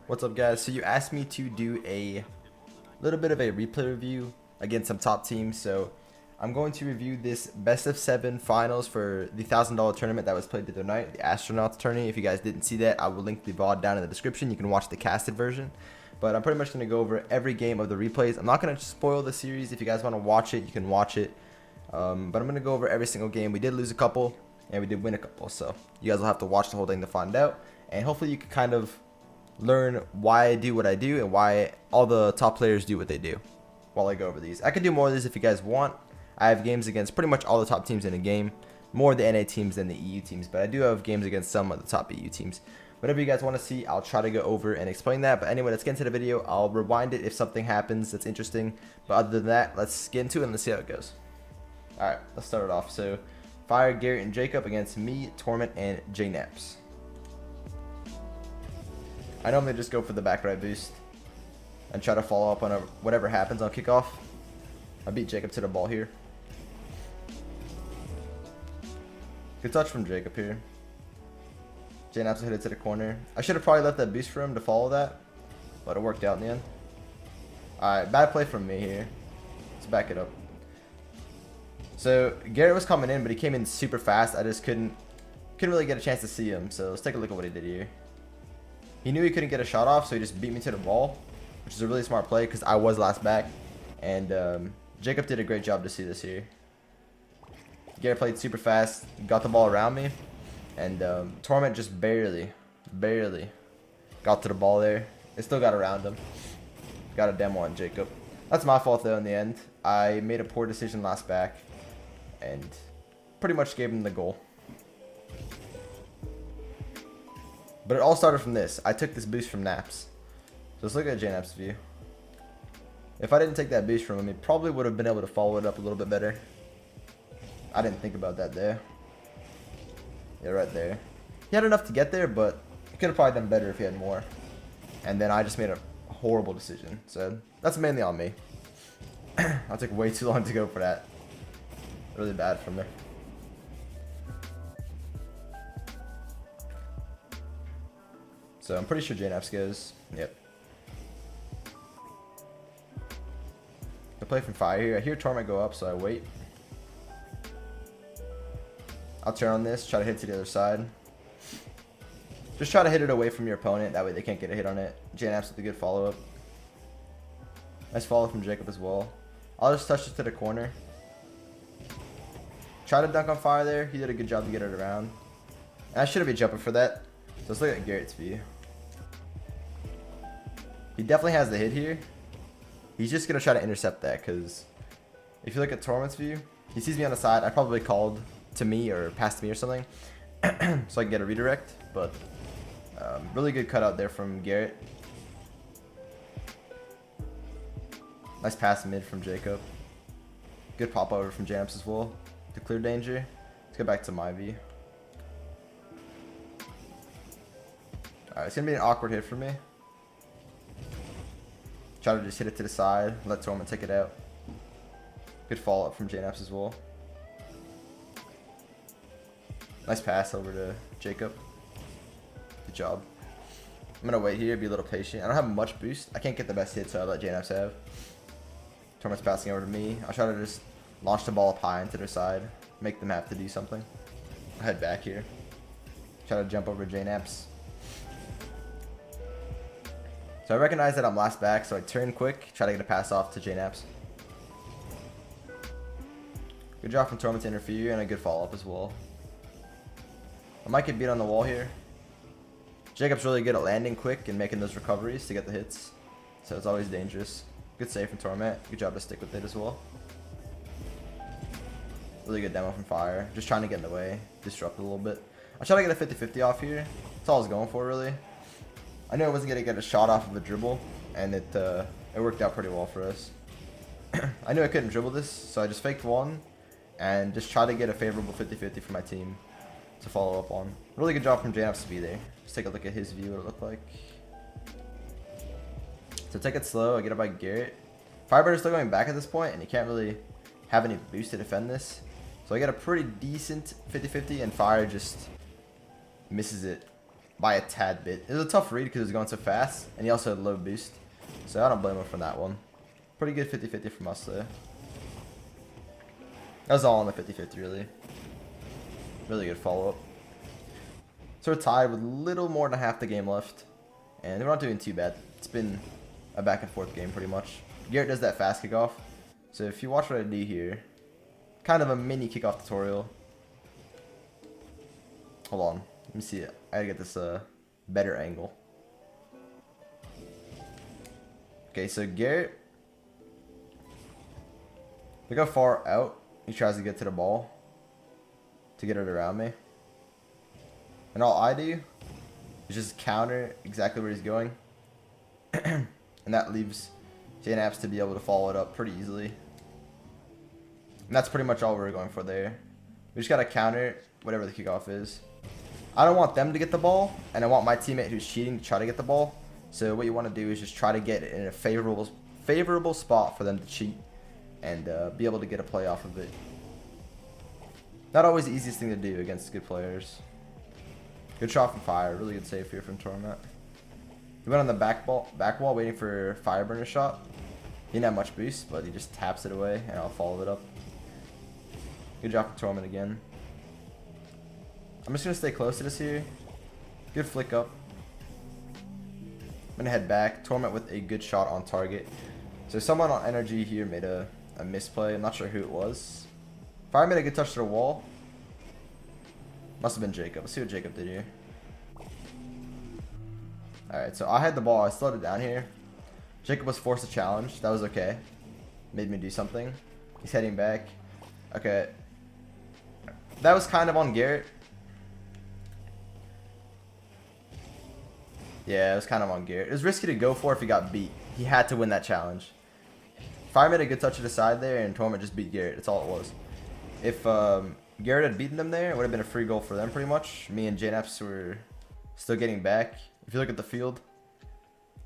What's up, guys? So you asked me to do a little bit of a replay review against some top teams, so I'm going to review this best of 7 finals for the $1,000 tournament that was played the other night, the Astronauts tourney. If you guys didn't see that, I will link the VOD down in the description. You can watch the casted version, but I'm pretty much going to go over every game of the replays. I'm not going to spoil the series. If you guys want to watch it, you can watch it, but I'm going to go over every single game. We did lose a couple and we did win a couple, so you guys will have to watch the whole thing to find out, and hopefully you can kind of learn why I do what I do and why all the top players do what they do while I go over these. I could do more of these if you guys want. I have games against pretty much all the top teams in a game, more the NA teams than the EU teams, but I do have games against some of the top EU teams. Whatever you guys want to see, I'll try to go over and explain that. But anyway, let's get into the video. I'll rewind it if something happens that's interesting, but other than that, let's get into it and let's see how it goes. Alright, let's start it off. So Fire, Garrett, and Jacob against me, Torment, and JNaps. I normally just go for the back right boost and try to follow up on whatever happens on kickoff. I beat Jacob to the ball here. Good touch from Jacob here. JNaps hit it to the corner. I should have probably left that boost for him to follow that, but it worked out in the end. Alright, bad play from me here. Let's back it up. So Garrett was coming in, but he came in super fast. I just couldn't really get a chance to see him. So let's take a look at what he did here. He knew he couldn't get a shot off, so he just beat me to the ball, which is a really smart play because I was last back. And Jacob did a great job to see this here. Garrett played super fast, got the ball around me, and Torment just barely got to the ball there. It still got around him. Got a demo on Jacob. That's my fault though in the end. I made a poor decision last back and pretty much gave him the goal. But it all started from this. I took this boost from Naps. So let's look at JNaps' view. If I didn't take that boost from him, he probably would have been able to follow it up a little bit better. I didn't think about that there. Yeah, right there. He had enough to get there, but he could have probably done better if he had more. And then I just made a horrible decision. So that's mainly on me. I took way too long to go for that. Really bad from me. So I'm pretty sure JNaps goes. Yep. I play from Fire here. I hear Torment go up, so I wait. I'll turn on this, try to hit it to the other side. Just try to hit it away from your opponent. That way they can't get a hit on it. JNaps with a good follow-up. Nice follow from Jacob as well. I'll just touch it to the corner. Try to dunk on Fire there. He did a good job to get it around. And I should have been jumping for that. So let's look at Garrett's view. He definitely has the hit here. He's just going to try to intercept that because if you look at Torment's view, he sees me on the side. I probably called to me or passed to me or something so I can get a redirect. But really good cutout there from Garrett. Nice pass mid from Jacob. Good pop over from JNaps as well to clear danger. Let's go back to my view. Alright, it's going to be an awkward hit for me. Try to just hit it to the side, let Torment take it out. Good follow up from JNaps as well. Nice pass over to Jacob. Good job. I'm going to wait here, be a little patient. I don't have much boost. I can't get the best hit, so I'll let JNaps have. Torment's passing over to me. I'll try to just launch the ball up high into their side. Make them have to do something. I'll head back here. Try to jump over JNaps. So I recognize that I'm last back, so I turn quick, try to get a pass off to JNaps. Good job from Torment to interfere, and a good follow-up as well. I might get beat on the wall here. Jacob's really good at landing quick and making those recoveries to get the hits, so it's always dangerous. Good save from Torment. Good job to stick with it as well. Really good demo from Fire. Just trying to get in the way, disrupt it a little bit. I try to get a 50-50 off here. That's all I was going for, really. I knew I wasn't going to get a shot off of a dribble, and it worked out pretty well for us. I knew I couldn't dribble this, so I just faked one, and just tried to get a favorable 50-50 for my team to follow up on. Really good job from JNaps to be there. Just take a look at his view, what it looked like. So take it slow, I get it by Garrett. Firebird is still going back at this point, and he can't really have any boost to defend this. So I get a pretty decent 50-50, and Fire just misses it by a tad bit. It was a tough read because it was going so fast, and he also had low boost. So I don't blame him for that one. Pretty good 50-50 from us there. That was all on the 50-50 really. Really good follow-up. So we're tied with a little more than half the game left. And we're not doing too bad. It's been a back and forth game pretty much. Garrett does that fast kickoff. So if you watch what I do here, kind of a mini kickoff tutorial. Hold on. Let me see it. I gotta get this better angle. Okay, so Garrett, look how far out he tries to get to the ball to get it around me. And all I do is just counter exactly where he's going. And that leaves JNAPS to be able to follow it up pretty easily. And that's pretty much all we're going for there. We just gotta counter whatever the kickoff is. I don't want them to get the ball, and I want my teammate who's cheating to try to get the ball. So what you want to do is just try to get it in a favorable spot for them to cheat and be able to get a play off of it. Not always the easiest thing to do against good players. Good shot from Fire, really good save here from Torment. He went on the back wall waiting for Fireburner's shot. He didn't have much boost, but he just taps it away, and I'll follow it up. Good job from Torment again. I'm just going to stay close to this here. Good flick up. I'm going to head back. Torment with a good shot on target. So someone on NRG here made a misplay. I'm not sure who it was. Fire made a good touch to the wall. Must have been Jacob. Let's see what Jacob did here. Alright, so I had the ball. I slowed it down here. Jacob was forced to challenge. That was okay. Made me do something. He's heading back. Okay. That was kind of on Garrett. Yeah, it was kind of on Garrett. It was risky to go for if he got beat. He had to win that challenge. Fire made a good touch to the side there, and Torment just beat Garrett. That's all it was. If Garrett had beaten them there, it would have been a free goal for them pretty much. Me and JNAPS were still getting back. If you look at the field,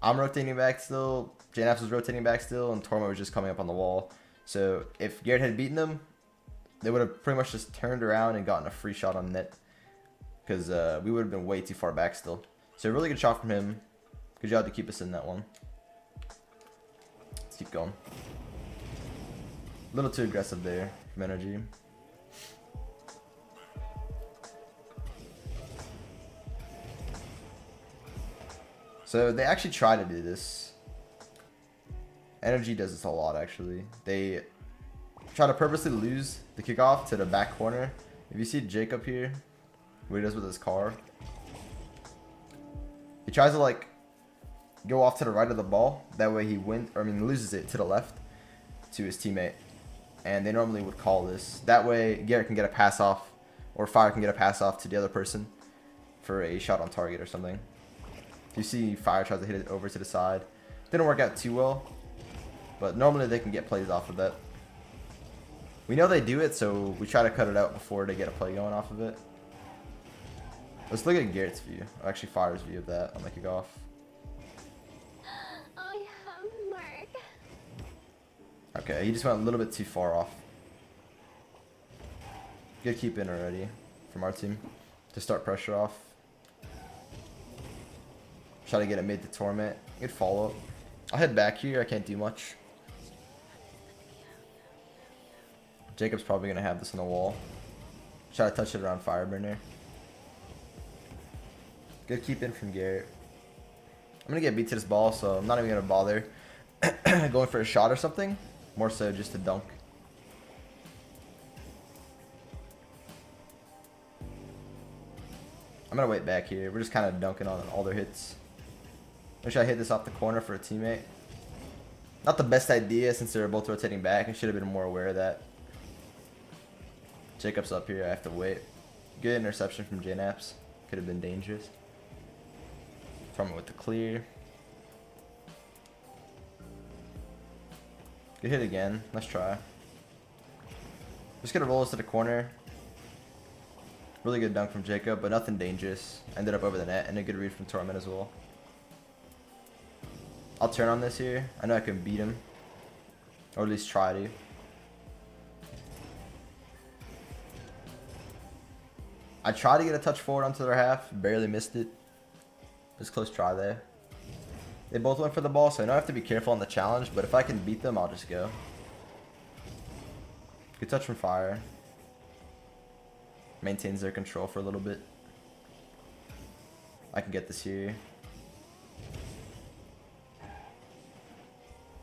I'm rotating back still. JNAPS was rotating back still, and Torment was just coming up on the wall. So if Garrett had beaten them, they would have pretty much just turned around and gotten a free shot on net. Because we would have been way too far back still. So really good shot from him. Good job to keep us in that one. Let's keep going. A little too aggressive there from NRG. So they actually try to do this. NRG does this a lot actually. They try to purposely lose the kickoff to the back corner. If you see Jacob here, what he does with his car, he tries to like go off to the right of the ball. That way he loses it to the left to his teammate. And they normally would call this. That way Garrett can get a pass off, or Fire can get a pass off to the other person for a shot on target or something. You see Fire tries to hit it over to the side. Didn't work out too well, but normally they can get plays off of that. We know they do it, so we try to cut it out before they get a play going off of it. Let's look at Garrett's view, or actually Fire's view of that on the kickoff. I have Mark. Okay, he just went a little bit too far off. Good keep in already from our team to start pressure off. Try to get it mid to Torment. Good follow up. I'll head back here. I can't do much. Jacob's probably going to have this on the wall. Try to touch it around Fireburner. Good keep in from Garrett. I'm going to get beat to this ball, so I'm not even going to bother going for a shot or something. More so just a dunk. I'm going to wait back here. We're just kind of dunking on all their hits. Wish I hit this off the corner for a teammate. Not the best idea since they're both rotating back. I should have been more aware of that. Jacob's up here. I have to wait. Good interception from JNAPS. Could have been dangerous. Torment with the clear. Good hit again. Let's try. Just gonna roll this to the corner. Really good dunk from Jacob, but nothing dangerous. Ended up over the net, and a good read from Torment as well. I'll turn on this here. I know I can beat him. Or at least try to. I tried to get a touch forward onto their half. Barely missed it. Just close try there. They both went for the ball, so I know I have to be careful on the challenge, but if I can beat them, I'll just go. Good touch from Fire. Maintains their control for a little bit. I can get this here.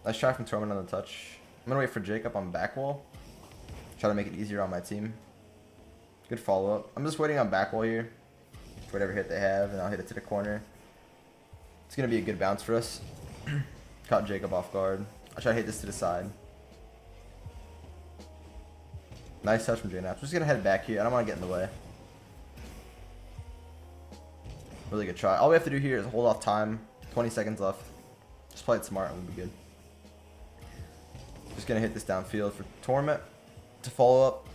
Nice try from Torment on the touch. I'm gonna wait for Jacob on back wall. Try to make it easier on my team. Good follow up. I'm just waiting on back wall here. For whatever hit they have, and I'll hit it to the corner. It's gonna be a good bounce for us. Caught Jacob off guard. I'll try to hit this to the side. Nice touch from J-Naps. I'm just gonna head back here. I don't want to get in the way. Really good try. All we have to do here is hold off time. 20 seconds left. Just play it smart and we'll be good. Just gonna hit this downfield for Torment to follow up.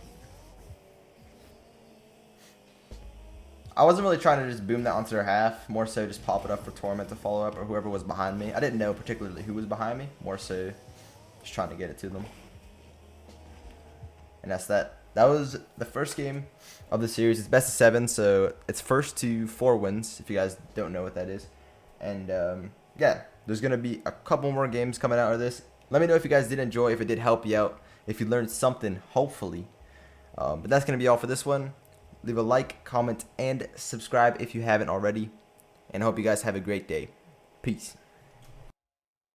I wasn't really trying to just boom that onto their half. More so just pop it up for Torment to follow up or whoever was behind me. I didn't know particularly who was behind me. More so just trying to get it to them. And that's that. That was the first game of the series. It's best of 7, so it's first to 4 wins, if you guys don't know what that is. And yeah, there's going to be a couple more games coming out of this. Let me know if you guys did enjoy, if it did help you out, if you learned something, hopefully. But that's going to be all for this one. Leave a like, comment, and subscribe if you haven't already. And I hope you guys have a great day. Peace.